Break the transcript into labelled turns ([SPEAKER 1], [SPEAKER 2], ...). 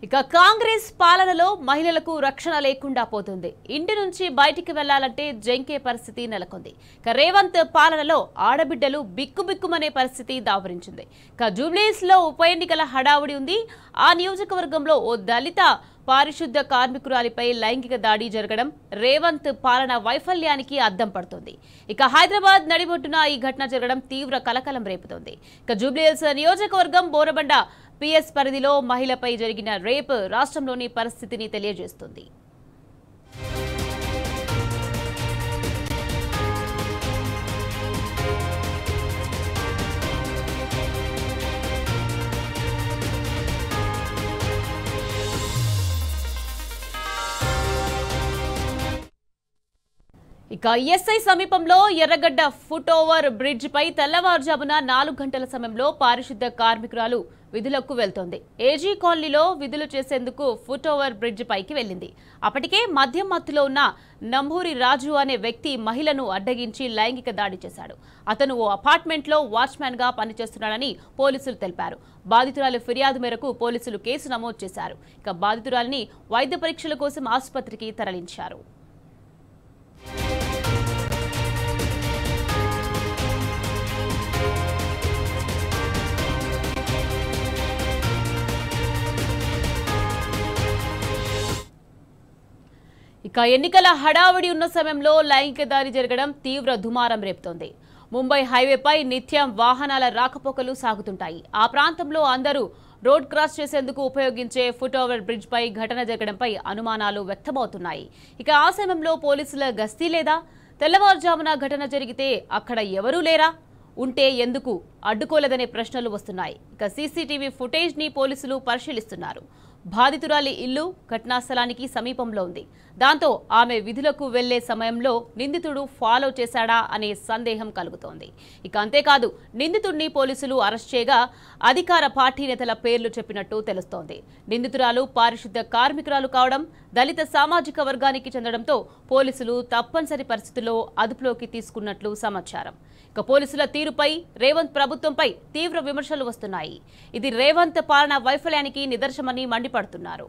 [SPEAKER 1] ఇక కాంగ్రెస్ పాలనలో మహిళలకు రక్షణ లేకుండా పోతుంది. ఇంటి నుంచి బయటికి వెళ్లాలంటే జంకే పరిస్థితి నెలకొంది. ఇక రేవంత్ పాలనలో ఆడబిడ్డలు బిక్కుబిక్కుమనే పరిస్థితి దావరించింది. ఇక జూబ్లీస్ లో ఉప ఎన్నికల హడావుడి ఉంది. ఆ నియోజకవర్గంలో ఓ దళిత పారిశుద్ధ కార్మికురాలిపై లైంగిక దాడి జరగడం రేవంత్ పాలన వైఫల్యానికి అద్దం పడుతుంది. ఇక హైదరాబాద్ నడిబొట్టున ఈ ఘటన జరగడం తీవ్ర కలకలం రేపుతోంది. ఇక జూబ్లీహిల్స్ నియోజకవర్గం బోరబండ పిఎస్ పరిధిలో మహిళపై జరిగిన రేప్ రాష్ట్రంలోని పరిస్థితిని తెలియజేస్తుంది. ఇక ఈఎస్ఐ సమీపంలో ఎర్రగడ్డ ఫుట్ ఓవర్ బ్రిడ్జ్ పై తెల్లవారుజామున 4 గంటల సమయంలో పారిశుద్ధ కార్మికురాలు విధులకు వెళ్తోంది. ఏజీ కాలనీలో విధులు చేసేందుకు ఫుట్ ఓవర్ బ్రిడ్జ్ పైకి వెళ్లింది. అప్పటికే మద్యం మత్తులో ఉన్న నంబూరి రాజు అనే వ్యక్తి మహిళను అడ్డగించి లైంగిక దాడి చేశాడు. అతను ఓ అపార్ట్మెంట్ లో వాచ్మ్యాన్ గా పనిచేస్తున్నాడని పోలీసులు తెలిపారు. బాధితురాలి ఫిర్యాదు మేరకు పోలీసులు కేసు నమోదు చేశారు. ఇక బాధితురాలిని వైద్య పరీక్షల కోసం ఆసుపత్రికి తరలించారు. ఇక ఎన్నికల హడావుడి ఉన్న సమయంలో లైంగిక దాడి జరగడం తీవ్ర దుమారం రేపుతోంది. ముంబై హైవేపై నిత్యం వాహనాల రాకపోకలు సాగుతుంటాయి. ఆ ప్రాంతంలో అందరూ రోడ్ క్రాస్ చేసేందుకు ఉపయోగించే ఫుట్ ఓవర్ బ్రిడ్జ్ పై ఘటన జరగడంపై అనుమానాలు వ్యక్తమవుతున్నాయి. ఇక ఆ సమయంలో పోలీసుల గస్తీ లేదా? తెల్లవారుజామున ఘటన జరిగితే అక్కడ ఎవరూ లేరా? ఉంటే ఎందుకు అడ్డుకోలేదనే ప్రశ్నలు వస్తున్నాయి. ఇక సీసీటీవీ ఫుటేజ్ ని పోలీసులు పరిశీలిస్తున్నారు. బాధితురాలి ఇల్లు ఘటనా స్థలానికి సమీపంలో ఉంది. దాంతో ఆమె విధులకు వెళ్లే సమయంలో నిందితుడు ఫాలో చేశాడా అనే సందేహం కలుగుతోంది. ఇక అంతేకాదు, నిందితుడిని పోలీసులు అరెస్ట్ చేయగా అధికార పార్టీ నేతల పేర్లు చెప్పినట్టు తెలుస్తోంది. నిందితురాలు పారిశుద్ధ కార్మికురాలు కావడం, దళిత సామాజిక వర్గానికి చెందడంతో పోలీసులు తప్పనిసరి పరిస్థితుల్లో అదుపులోకి తీసుకున్నట్లు సమాచారం. ఇక పోలీసుల తీరుపై రేవంత్ ప్రభుత్వంపై తీవ్ర విమర్శలు వస్తున్నాయి. ఇది రేవంత్ పాలన వైఫల్యానికి నిదర్శనమని మండిపడుతున్నారు.